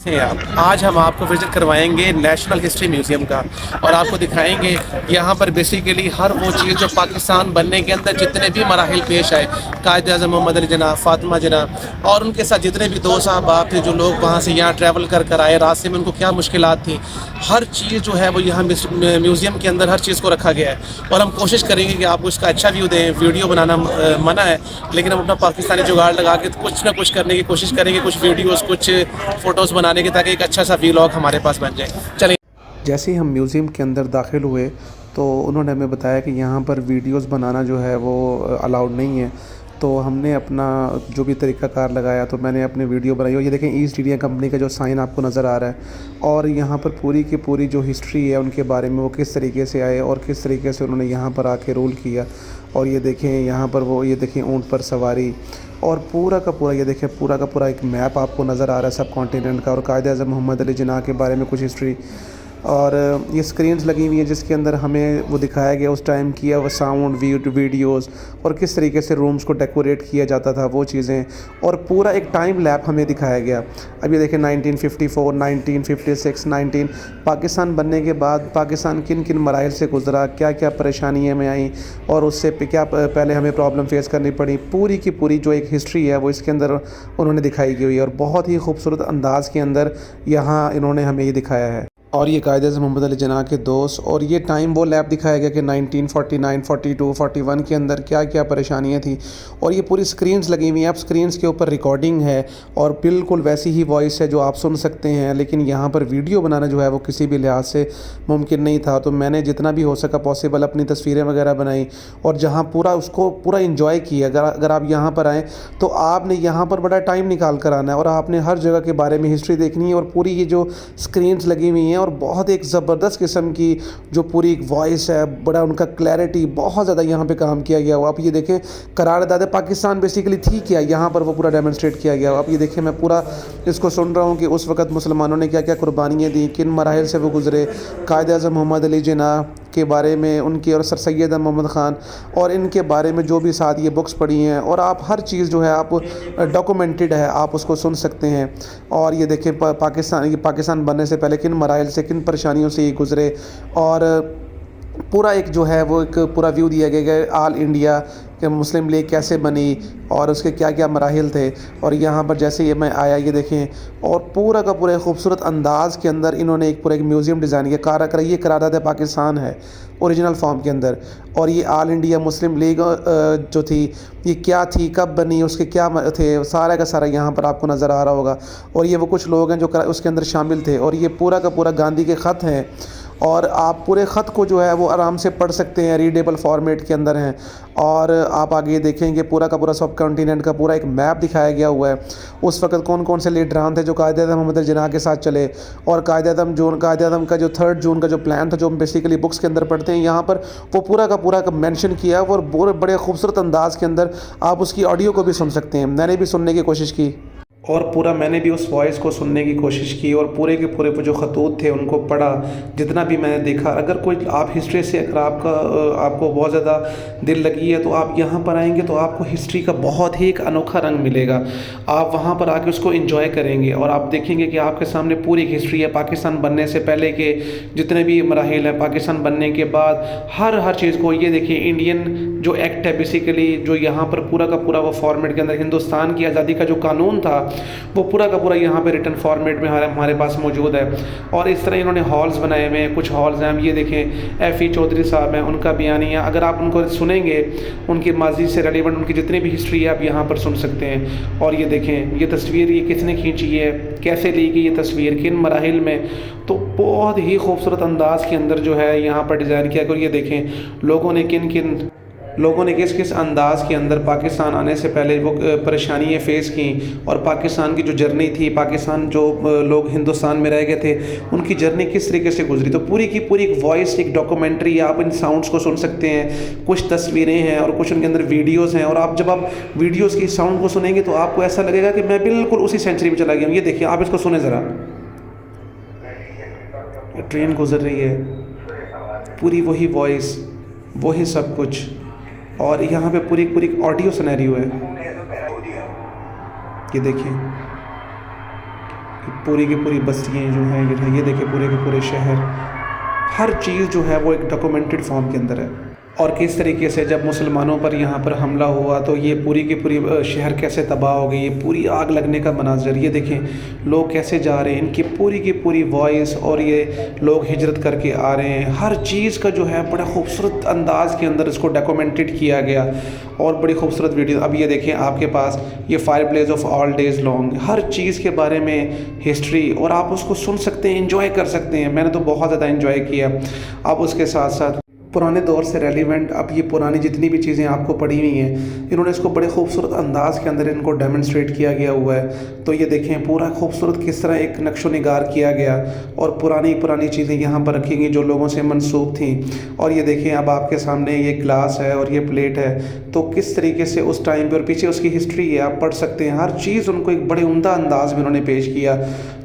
आज हम आपको विज़िट करवाएंगे नेशनल हिस्ट्री म्यूज़ियम का और आपको दिखाएंगे यहाँ पर बेसिकली हर वो चीज़ जो पाकिस्तान बनने के अंदर जितने भी मराहिल पेश आए, कायद आज़म मोहम्मद अली जना, फ़ातिमा जना और उनके साथ जितने भी दो साहबाब थे जो लोग वहाँ से यहाँ ट्रैवल कर आए, रास्ते में उनको क्या मुश्किलात थी, हर चीज़ जो है वो यहाँ म्यूज़ियम के अंदर हर चीज़ को रखा गया है। और हम कोशिश करेंगे कि आपको इसका अच्छा व्यू दें। वीडियो बनाना मना है, लेकिन हम अपना पाकिस्तानी जुगाड़ लगा के कुछ ना कुछ करने की कोशिश करेंगे, कुछ वीडियोज़ कुछ फ़ोटोज़ बनाने की, ताकि एक अच्छा सा व्लॉग हमारे पास बन जाए। चलिए, जैसे ही हम म्यूज़ियम के अंदर दाखिल हुए तो उन्होंने हमें बताया कि यहाँ पर वीडियोज़ बनाना जो है वो अलाउड नहीं है। तो हमने अपना जो भी तरीक़ाकार लगाया, तो मैंने अपनी वीडियो बनाई और ये देखें ईस्ट इंडिया कंपनी का जो साइन आपको नज़र आ रहा है और यहाँ पर पूरी की पूरी जो हिस्ट्री है उनके बारे में, वो किस तरीके से आए और किस तरीके से उन्होंने यहाँ पर आके रूल किया। और ये देखें यहाँ पर वो, ये देखें ऊँट पर सवारी और पूरा का पूरा, ये देखें पूरा का पूरा एक मैप आपको नज़र आ रहा है सब कॉन्टिनेंट का, और कायद आज़म मोहम्मद अली जिन्ना के बारे में कुछ हिस्ट्री। और ये स्क्रीन्स लगी हुई हैं जिसके अंदर हमें वो दिखाया गया उस टाइम किया वो साउंड वीडियोस और किस तरीके से रूम्स को डेकोरेट किया जाता था, वो चीज़ें, और पूरा एक टाइम लैप हमें दिखाया गया। अब ये देखें 1954, 1956, 19 पाकिस्तान बनने के बाद पाकिस्तान किन किन मराइल से गुज़रा, क्या क्या परेशानियाँ में आई और उससे क्या पहले हमें प्रॉब्लम फेस करनी पड़ी, पूरी की पूरी जो एक हिस्ट्री है वो इसके अंदर उन्होंने दिखाई गई है और बहुत ही खूबसूरत अंदाज़ के अंदर यहाँ इन्होंने हमें ये दिखाया है। और ये कायद आज़म मोहम्मद अली जिन्ना के दोस्त, और ये टाइम वो लैब दिखाया गया कि 1949, 42, 41 के अंदर क्या क्या परेशानियाँ थी। और ये पूरी स्क्रीन्स लगी हुई हैं, अब स्क्रीन्स के ऊपर रिकॉर्डिंग है और बिल्कुल वैसी ही वॉइस है जो आप सुन सकते हैं, लेकिन यहाँ पर वीडियो बनाना जो है वो किसी भी लिहाज से मुमकिन नहीं था। तो मैंने जितना भी हो सका पॉसिबल अपनी तस्वीरें वगैरह बनाई और जहाँ पूरा उसको पूरा इंजॉय किया। अगर आप यहाँ पर आएँ तो आपने यहाँ पर बड़ा टाइम निकाल कर आना है और आपने हर जगह के बारे में हिस्ट्री देखनी है। और पूरी ये जो स्क्रीन्स लगी हुई हैं और बहुत एक ज़बरदस्त किस्म की जो पूरी एक वॉइस है, बड़ा उनका क्लैरिटी, बहुत ज़्यादा यहाँ पे काम किया गया हो। आप ये देखें करारदाद पाकिस्तान बेसिकली थी क्या, यहाँ पर वो पूरा डेमोन्स्ट्रेट किया गया हो। आप ये देखें, मैं पूरा इसको सुन रहा हूँ कि उस वक़्त मुसलमानों ने क्या क्या कुर्बानियाँ दी, किन मराहिल से वो गुज़रे, कायद आज़म मोहम्मद अली जिन्ना के बारे में उनकी, और सर सैयद मोहम्मद ख़ान और इनके बारे में जो भी साथ ये बुक्स पढ़ी हैं, और आप हर चीज़ जो है आप डॉक्यूमेंटेड है, आप उसको सुन सकते हैं। और ये देखें पाकिस्तान बनने से पहले किन मराइल से, किन परेशानियों से ये गुज़रे, और पूरा एक जो है वो एक पूरा व्यू दिया गया है ऑल इंडिया कि मुस्लिम लीग कैसे बनी और उसके क्या क्या मराहिल थे। और यहाँ पर जैसे ये मैं आया, ये देखें, और पूरा का पूरा खूबसूरत अंदाज़ के अंदर इन्होंने एक पूरा एक म्यूज़ियम डिज़ाइन किया। ये करारदाद पाकिस्तान है ओरिजिनल फॉर्म के अंदर, और ये ऑल इंडिया मुस्लिम लीग जो थी ये क्या थी, कब बनी, उसके क्या थे, सारा का सारा यहाँ पर आपको नज़र आ रहा होगा। और ये वो कुछ लोग हैं जो उसके अंदर शामिल थे, और ये पूरा का पूरा गांधी के ख़त हैं और आप पूरे ख़त को जो है वो आराम से पढ़ सकते हैं, रीडेबल फॉर्मेट के अंदर हैं। और आप आगे देखेंगे पूरा का पूरा सब कॉन्टिनेंट का पूरा एक मैप दिखाया गया हुआ है। उस वक़्त कौन कौन से लीडरान थे जो कायद आज़म मोहम्मद अली जिन्ना के साथ चले, और कायद आज़म का जो 3 जून का जो प्लान था जो हम बेसिकली बुक्स के अंदर पढ़ते हैं, यहाँ पर वो पूरा का मेंशन किया और बड़े खूबसूरत अंदाज़ के अंदर आप उसकी ऑडियो को भी सुन सकते हैं। मैंने भी सुनने की कोशिश की और पूरा मैंने भी उस वॉइस को सुनने की कोशिश की और पूरे के पूरे जो ख़तूत थे उनको पढ़ा, जितना भी मैंने देखा। अगर कोई आप हिस्ट्री से अगर आपको बहुत ज़्यादा दिल लगी है तो आप यहाँ पर आएंगे तो आपको हिस्ट्री का बहुत ही एक अनोखा रंग मिलेगा। आप वहाँ पर आके उसको एंजॉय करेंगे और आप देखेंगे कि आपके सामने पूरी एक हिस्ट्री है पाकिस्तान बनने से पहले के जितने भी मराहिल हैं, पाकिस्तान बनने के बाद हर चीज़ को। ये देखिए इंडियन जो एक्ट है बेसिकली, जो यहाँ पर पूरा का पूरा वो फॉर्मेट के अंदर हिंदुस्तान की आज़ादी का जो कानून था वो पूरा का पूरा यहाँ पे रिटन फॉर्मेट में हमारे पास मौजूद है। और इस तरह इन्होंने हॉल्स बनाए हुए हैं, कुछ हॉल्स हैं, ये देखें FE चौधरी साहब हैं, उनका बयानिया अगर आप उनको सुनेंगे, उनकी माजी से रेलिवेंट उनकी जितनी भी हिस्ट्री है आप यहाँ पर सुन सकते हैं। और ये देखें ये तस्वीर ये किसने खींची है, कैसे ली गई ये तस्वीर, किन मराहिल में, तो बहुत ही खूबसूरत अंदाज़ के अंदर जो है यहाँ पर डिज़ाइन किया। और ये देखें लोगों ने किस किस अंदाज़ के अंदर पाकिस्तान आने से पहले वो परेशानियाँ फ़ेस की, और पाकिस्तान की जो जर्नी थी, पाकिस्तान जो लोग हिंदुस्तान में रह गए थे उनकी जर्नी किस तरीके से गुजरी। तो पूरी की पूरी एक वॉइस, एक डॉक्यूमेंट्री, आप इन साउंड्स को सुन सकते हैं। कुछ तस्वीरें हैं और कुछ उनके अंदर वीडियोज़ हैं, और आप जब आप वीडियोज़ की साउंड को सुनेंगे तो आपको ऐसा लगेगा कि मैं बिल्कुल उसी सेंचुरी में चला गया हूँ। ये देखिए, आप इसको सुने ज़रा, ट्रेन गुजर रही है, पूरी वही वॉइस, वही सब कुछ, और यहाँ पे पूरी ऑडियो सिनेरियो है। ये देखिए, पूरी की पूरी बस्तियाँ जो हैं ये देखिए, पूरे के पूरे शहर, हर चीज़ जो है वो एक डॉक्यूमेंटेड फॉर्म के अंदर है। और किस तरीके से जब मुसलमानों पर यहाँ पर हमला हुआ तो ये पूरी की पूरी शहर कैसे तबाह हो गई, ये पूरी आग लगने का मनाज़र, ये देखें लोग कैसे जा रहे हैं, इनकी पूरी की पूरी वॉइस, और ये लोग हिजरत करके आ रहे हैं। हर चीज़ का जो है बड़ा खूबसूरत अंदाज के अंदर इसको डॉक्यूमेंटेड किया गया और बड़ी खूबसूरत वीडियो। अब ये देखें आपके पास ये fire blaze of all days long, हर चीज़ के बारे में हिस्ट्री, और आप उसको सुन सकते हैं, इंजॉय कर सकते हैं। मैंने तो बहुत ज़्यादा इंजॉय किया। अब उसके साथ साथ पुराने दौर से रेलिवेंट अब ये पुरानी जितनी भी चीज़ें आपको पड़ी हुई हैं, इन्होंने इसको बड़े खूबसूरत अंदाज़ के अंदर इनको डेमोन्स्ट्रेट किया गया हुआ है। तो ये देखें पूरा खूबसूरत किस तरह एक नक्शो निगार किया गया, और पुरानी चीज़ें यहाँ पर रखी गई जो लोगों से मनसूब थी। और ये देखें अब आपके सामने ये ग्लास है और ये प्लेट है, तो किस तरीके से उस टाइम पर, और पीछे उसकी हिस्ट्री है, आप पढ़ सकते हैं। हर चीज़ उनको एक बड़े उम्दा अंदाज में उन्होंने पेश किया,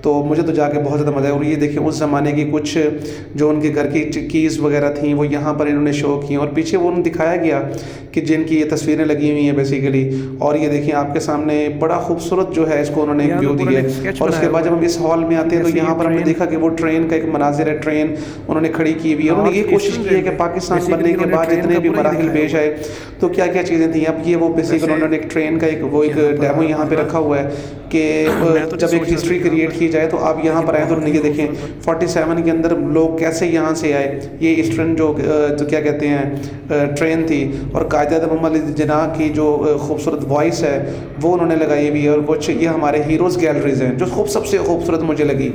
तो मुझे तो जाके बहुत ज़्यादा मज़ा आया। और ये देखें उस ज़माने की कुछ जो उनके घर की कीज़ वगैरह थी वो यहाँ पर इन्होंने शो की, और पीछे वो उन्हें दिखाया गया कि जिनकी ये तस्वीरें लगी हुई हैं बेसिकली। और ये देखिए आपके सामने बड़ा खूबसूरत जो है इसको उन्होंने एक व्यू दिया है। और उसके बाद जब हम इस हॉल में आते हैं तो यहाँ पर हमने देखा कि वो ट्रेन का एक मनाजिर है, ट्रेन उन्होंने खड़ी की हुई है। उन्होंने ये कोशिश की है कि पाकिस्तान बनने के बाद जितने भी मराहिल पेश आए तो क्या क्या चीज़ें थी। अब ये वो बेसिकली उन्होंने एक ट्रेन का एक डेमो यहाँ पे रखा हुआ है कि जब एक हिस्ट्री क्रिएट की जाए तो आप यहाँ पर आए तो ये देखें 47 के अंदर लोग कैसे यहाँ से आए। ये ईस्टर्न जो क्या कहते हैं ट्रेन थी, और कायद मोहम्मद जिन्ना की जो खूबसूरत वॉइस है वो उन्होंने लगाई हुई है। और कुछ ये हमारे हीरोज़ गैलरीज़ हैं जो सबसे खूबसूरत मुझे लगी,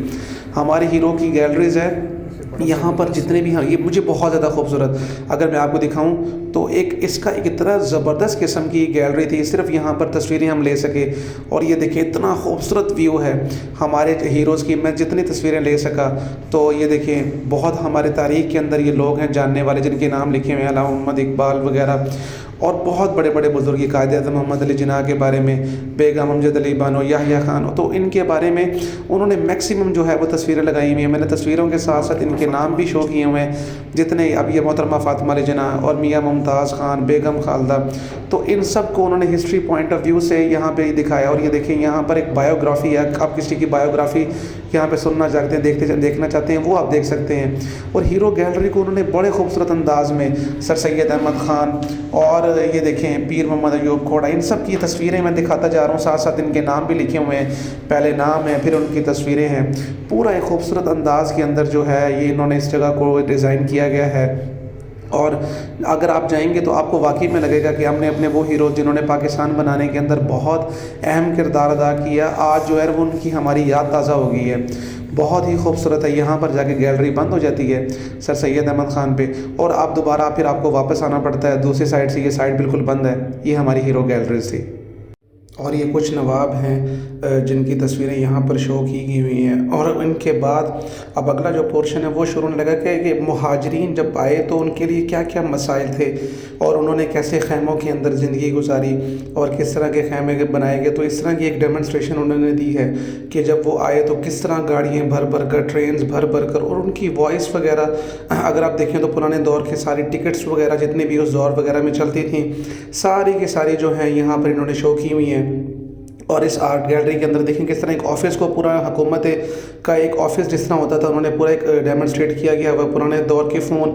हमारे हीरो की गैलरीज़ है यहाँ पर जितने भी हैं, ये मुझे बहुत ज़्यादा खूबसूरत, अगर मैं आपको दिखाऊं तो एक इसका एक इतना ज़बरदस्त किस्म की गैलरी थी, सिर्फ यहाँ पर तस्वीरें हम ले सके। और ये देखिए इतना खूबसूरत व्यू है हमारे हीरोज़ की, मैं जितनी तस्वीरें ले सका। तो ये देखिए बहुत हमारे तारीख़ के अंदर ये लोग हैं जानने वाले, जिनके नाम लिखे हुए हैं अल्लामा मोहम्मद इकबाल वगैरह, और बहुत बड़े बड़े बुज़ुर्ग, कायद आज़म मोहम्मद अली जिन्ना के बारे में, बेगम अमजद अली बानो, याह्या खान, तो इनके बारे में उन्होंने मैक्सिमम जो है वो तस्वीरें लगाई हुई हैं। मैंने तस्वीरों के साथ साथ इनके नाम भी शो किए हुए हैं, जितने अब ये मोहतरमा फ़ातिमा अली जिन्ना और मियाँ मुमताज़ ख़ान, बेगम खालदा, तो इन सब को उन्होंने हिस्ट्री पॉइंट ऑफ व्यू से यहाँ पे दिखाया। और ये देखिए यहाँ पर एक बायोग्राफ़ी है, आप किसी की बायोग्राफ़ी यहाँ पे सुनना चाहते हैं, देखना चाहते हैं, वो आप देख सकते हैं। और हीरो गैलरी को उन्होंने बड़े खूबसूरत अंदाज में सर सैयद अहमद ख़ान और ये देखें पीर मोहम्मद अयूब खोड़ा, इन सब की तस्वीरें मैं दिखाता जा रहा हूँ, साथ साथ इनके नाम भी लिखे हुए हैं, पहले नाम है फिर उनकी तस्वीरें हैं। पूरा एक खूबसूरत अंदाज के अंदर जो है ये इन्होंने इस जगह को डिज़ाइन किया गया है। और अगर आप जाएंगे तो आपको वाकई में लगेगा कि हमने अपने वो हीरो जिन्होंने पाकिस्तान बनाने के अंदर बहुत अहम किरदार अदा किया, आज जो है वो उनकी हमारी याद ताज़ा हो गई है। बहुत ही खूबसूरत है। यहाँ पर जाके गैलरी बंद हो जाती है सर सैयद अहमद ख़ान पे, और आप दोबारा फिर आपको वापस आना पड़ता है दूसरी साइड से, ये साइड बिल्कुल बंद है। ये हमारी हीरो गैलरीज थी। और ये कुछ नवाब हैं जिनकी तस्वीरें यहाँ पर शो की हुई हैं। और इनके बाद अब अगला जो पोर्शन है वो शुरू होने लगा कि मुहाजिरीन जब आए तो उनके लिए क्या क्या मसाइल थे और उन्होंने कैसे खैमों के अंदर ज़िंदगी गुजारी और किस तरह के खैमे बनाए गए। तो इस तरह की एक डेमोन्स्ट्रेशन उन्होंने दी है कि जब वो आए तो किस तरह गाड़ियाँ भर भर कर, ट्रेन्स भर भर कर, और उनकी वॉइस वगैरह अगर आप देखें तो पुराने दौर के सारी टिकट्स वगैरह जितने भी उस दौर वगैरह में चलती थी सारी की सारी जो है यहाँ पर इन्होंने शो की हुई हैं। और इस आर्ट गैलरी के अंदर देखें किस तरह एक ऑफिस को, पूरा हुकूमत का एक ऑफिस जिस तरह होता था उन्होंने पूरा एक डेमोन्स्ट्रेट किया गया वह पुराने दौर के फ़ोन।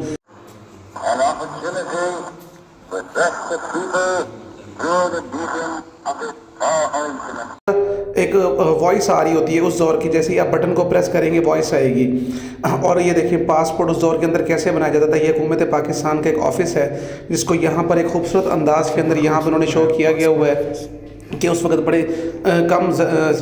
एक वॉइस आ रही होती है उस दौर की, जैसे ही आप बटन को प्रेस करेंगे वॉइस आएगी। और ये देखिए पासपोर्ट उस दौर के अंदर कैसे बनाया जाता था। ये हुकूमत पाकिस्तान का एक ऑफिस है जिसको यहाँ पर एक खूबसूरत अंदाज के अंदर यहाँ पर उन्होंने शो किया गया हुआ है कि उस वक्त बड़े कम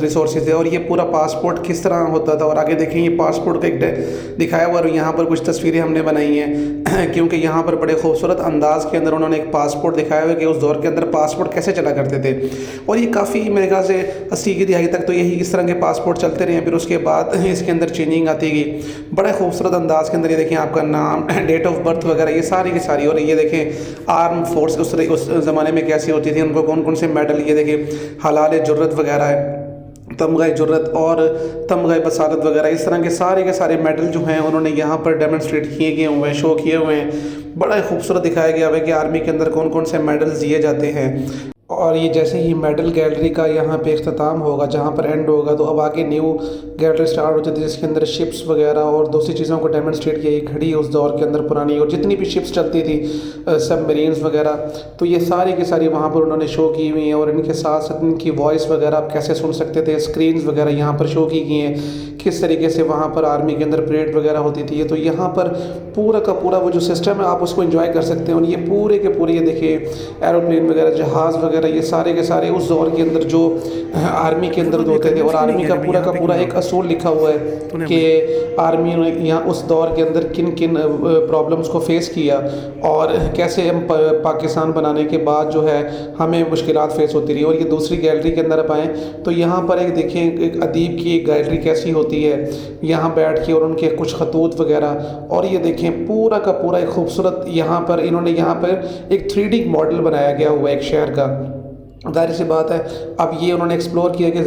रिसोर्सेज थे और ये पूरा पासपोर्ट किस तरह होता था। और आगे देखें ये पासपोर्ट का एक दिखाया हुआ और यहाँ पर कुछ तस्वीरें हमने बनाई हैं क्योंकि यहाँ पर बड़े खूबसूरत अंदाज के अंदर उन्होंने एक पासपोर्ट दिखाया हुआ कि उस दौर के अंदर पासपोर्ट कैसे चला करते थे। और ये काफ़ी मेरे ख्याल से 80 की दिहाई तक तो यही इस तरह के पासपोर्ट चलते रहे। फिर उसके बाद इसके अंदर चेंजिंग आती गई बड़े खूबसूरत अंदाज के अंदर। ये देखें आपका नाम, डेट ऑफ बर्थ वगैरह ये सारी की सारी। और ये देखें आर्म फोर्स उस ज़माने में कैसी होती थी, उनको कौन कौन से मेडल, ये देखें हलाल जुर्रत वगैरह है, तमग़े जुर्रत और तमग़े बसारत वगैरह, इस तरह के सारे मेडल जो हैं उन्होंने यहाँ पर डेमोन्स्ट्रेट किए गए हुए हैं, शो किए हुए हैं। बड़ा खूबसूरत दिखाया गया है कि आर्मी के अंदर कौन कौन से मेडल्स दिए जाते हैं। और ये जैसे ही मेडल गैलरी का यहाँ पे अख्ताम होगा, जहाँ पर एंड होगा, तो अब आगे न्यू गैलरी स्टार्ट होती थी जिसके अंदर शिप्स वगैरह और दूसरी चीज़ों को डेमोन्स्ट्रेट किया। ये घड़ी उस दौर के अंदर पुरानी और जितनी भी शिप्स चलती थी, सबमरीन्स वगैरह, तो ये सारी की सारी वहाँ पर उन्होंने शो की हुई हैं। और इनके साथ साथ इनकी वॉइस वगैरह आप कैसे सुन सकते थे, स्क्रीन्स वगैरह यहाँ पर शो की गई हैं, किस तरीके से वहाँ पर आर्मी के अंदर परेड वगैरह होती थी। तो यहाँ पर पूरा का पूरा वो जो सिस्टम है आप उसको एंजॉय कर सकते हैं। और ये पूरे के पूरे ये देखिए एरोप्लेन वगैरह, जहाज़ वगैरह, ये सारे के सारे उस दौर के अंदर जो आर्मी के अंदर होते थे। और आर्मी का पूरा एक असूल लिखा हुआ है कि आर्मी ने यहाँ उस दौर के अंदर किन किन प्रॉब्लम्स को फेस किया और कैसे हम पाकिस्तान बनाने के बाद जो है हमें मुश्किलात फेस होती रही। और ये दूसरी गैलरी के अंदर आप आएँ तो यहाँ पर एक देखें एक अदीब की एक गैलरी कैसी होती है, यहाँ बैठ के और उनके कुछ खतूत वगैरह। और ये देखें पूरा का पूरा एक खूबसूरत यहाँ पर इन्होंने यहाँ पर एक 3D मॉडल बनाया गया हुआ है एक शहर का। ज़ाहिर सी बात है अब ये उन्होंने एक्सप्लोर किया कि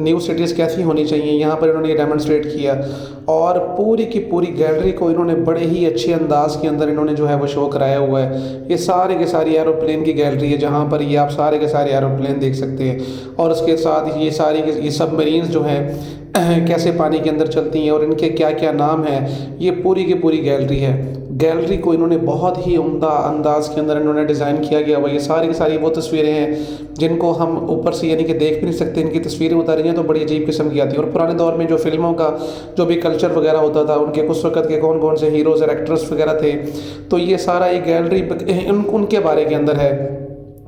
न्यू सिटीज़ कैसी होनी चाहिए, यहाँ पर इन्होंने ये डेमोन्स्ट्रेट किया। और पूरी की पूरी गैलरी को इन्होंने बड़े ही अच्छे अंदाज के अंदर इन्होंने जो है वो शो कराया हुआ है। ये सारे के सारी एरोप्लेन की गैलरी है जहाँ पर ये आप सारे के सारे एरोप्लेन देख सकते हैं। और उसके साथ ये सारी ये सबमरीन्स जो हैं कैसे पानी के अंदर चलती हैं और इनके क्या क्या नाम हैं, ये पूरी की पूरी गैलरी है। गैलरी को इन्होंने बहुत ही उम्दा अंदाज के अंदर इन्होंने डिज़ाइन किया गया हुआ। ये सारी की सारी वो तस्वीरें हैं जिनको हम ऊपर से यानी कि देख भी नहीं सकते, इनकी तस्वीरें उतारी हैं तो बड़ी अजीब किस्म की आती है। और पुराने दौर में जो फिल्मों का जो भी कल्चर वगैरह होता था, उनके उस वक्त के कौन कौन से हीरोज़ और एक्ट्रेस वगैरह थे, तो ये सारा एक गैलरी उनके बारे के अंदर है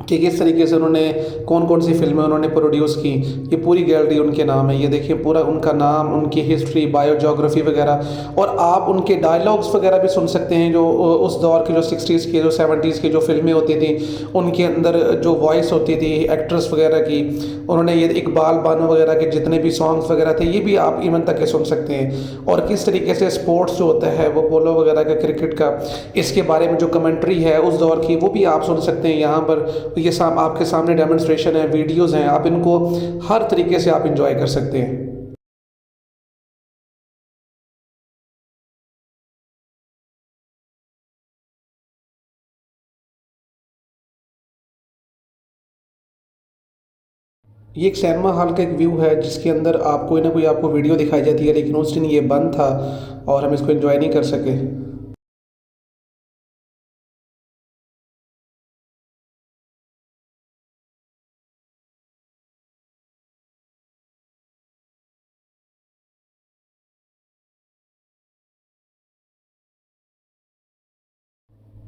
कि किस तरीके से उन्होंने कौन कौन सी फिल्में उन्होंने प्रोड्यूस की। ये पूरी गैलरी उनके नाम है। ये देखिए पूरा उनका नाम, उनकी हिस्ट्री, बायोजोग्राफी वगैरह। और आप उनके डायलॉग्स वगैरह भी सुन सकते हैं जो उस दौर के जो 60s के जो 70s की जो फिल्में होती थी उनके अंदर जो वॉइस होती थी एक्ट्रेस वगैरह की। उन्होंने ये इकबाल बानो वगैरह के जितने भी सॉन्ग्स वगैरह थे ये भी आप इवन तक के सुन सकते हैं। और किस तरीके से स्पोर्ट्स जो होता है वो पोलो वगैरह का, क्रिकेट का, इसके बारे में जो कमेंट्री है उस दौर की वो भी आप सुन सकते हैं। यहाँ पर ये आपके सामने डेमोन्स्ट्रेशन है, वीडियोस हैं, आप इनको हर तरीके से आप इंजॉय कर सकते हैं। ये एक सिनेमा हॉल का एक व्यू है जिसके अंदर आप कोई ना कोई आपको वीडियो दिखाई जाती है, लेकिन उस दिन ये बंद था और हम इसको एंजॉय नहीं कर सके।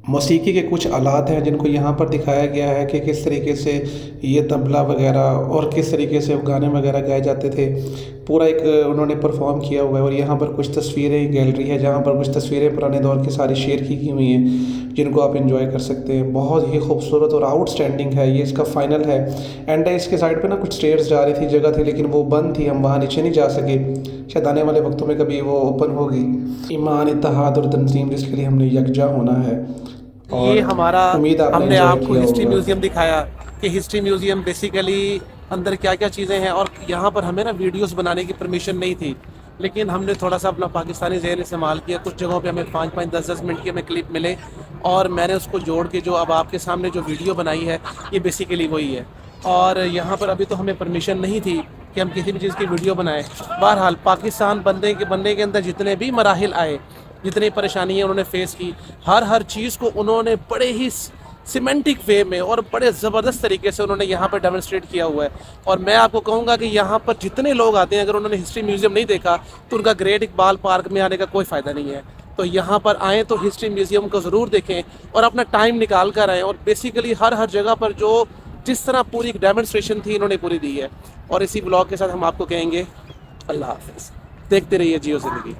मौसीकी के कुछ आलात हैं जिनको यहाँ पर दिखाया गया है कि किस तरीके से ये तबला वगैरह और किस तरीके से गाने वगैरह गाए जाते थे। पूरा एक उन्होंने परफॉर्म किया हुआ है। और यहाँ पर कुछ तस्वीरें, गैलरी है जहाँ पर कुछ तस्वीरें पुराने दौर की सारी शेयर की हुई हैं जिनको आप एंजॉय कर सकते हैं। बहुत ही खूबसूरत और आउटस्टैंडिंग है। ये इसका फाइनल है एंड है। इसके साइड पे ना कुछ स्टेयर्स जा रही थी, जगह थी, लेकिन वो बंद थी, हम वहाँ नीचे नहीं जा सके। शायद आने वाले वक्तों में कभी वो ओपन होगी। ईमान, इत्तेहाद और तंजीम जिसके लिए हमने यकजा होना है। ये हमारा हमने आपको हिस्ट्री होगा। म्यूज़ियम दिखाया कि हिस्ट्री म्यूज़ियम बेसिकली अंदर क्या क्या चीज़ें हैं। और यहाँ पर हमें ना वीडियोस बनाने की परमिशन नहीं थी, लेकिन हमने थोड़ा सा अपना पाकिस्तानी ज़हन इस्तेमाल किया। कुछ जगहों पे हमें 5-5, 10-10 मिनट के हमें क्लिप मिले और मैंने उसको जोड़ के जो अब आपके सामने जो वीडियो बनाई है ये बेसिकली वही है। और यहाँ पर अभी तो हमें परमिशन नहीं थी कि हम किसी भी चीज़ की वीडियो बनाएं। बहरहाल पाकिस्तान बनने के अंदर जितने भी मराहिल आए, जितनी परेशानियाँ उन्होंने फेस की, हर चीज़ को उन्होंने बड़े ही सिमेंटिक वे में और बड़े ज़बरदस्त तरीके से उन्होंने यहाँ पर डेमोन्स्ट्रेट किया हुआ है। और मैं आपको कहूँगा कि यहाँ पर जितने लोग आते हैं, अगर उन्होंने हिस्ट्री म्यूज़ियम नहीं देखा तो उनका ग्रेट इकबाल पार्क में आने का कोई फ़ायदा नहीं है। तो यहाँ पर आएँ तो हिस्ट्री म्यूज़ियम को ज़रूर देखें और अपना टाइम निकाल कर आएँ। और बेसिकली हर जगह पर जो जिस तरह पूरी एक डेमोन्स्ट्रेशन थी इन्होंने पूरी दी है। और इसी ब्लॉग के साथ हम आपको कहेंगे अल्लाह हाफ़िज़। देखते रहिए जियो ज़िंदगी।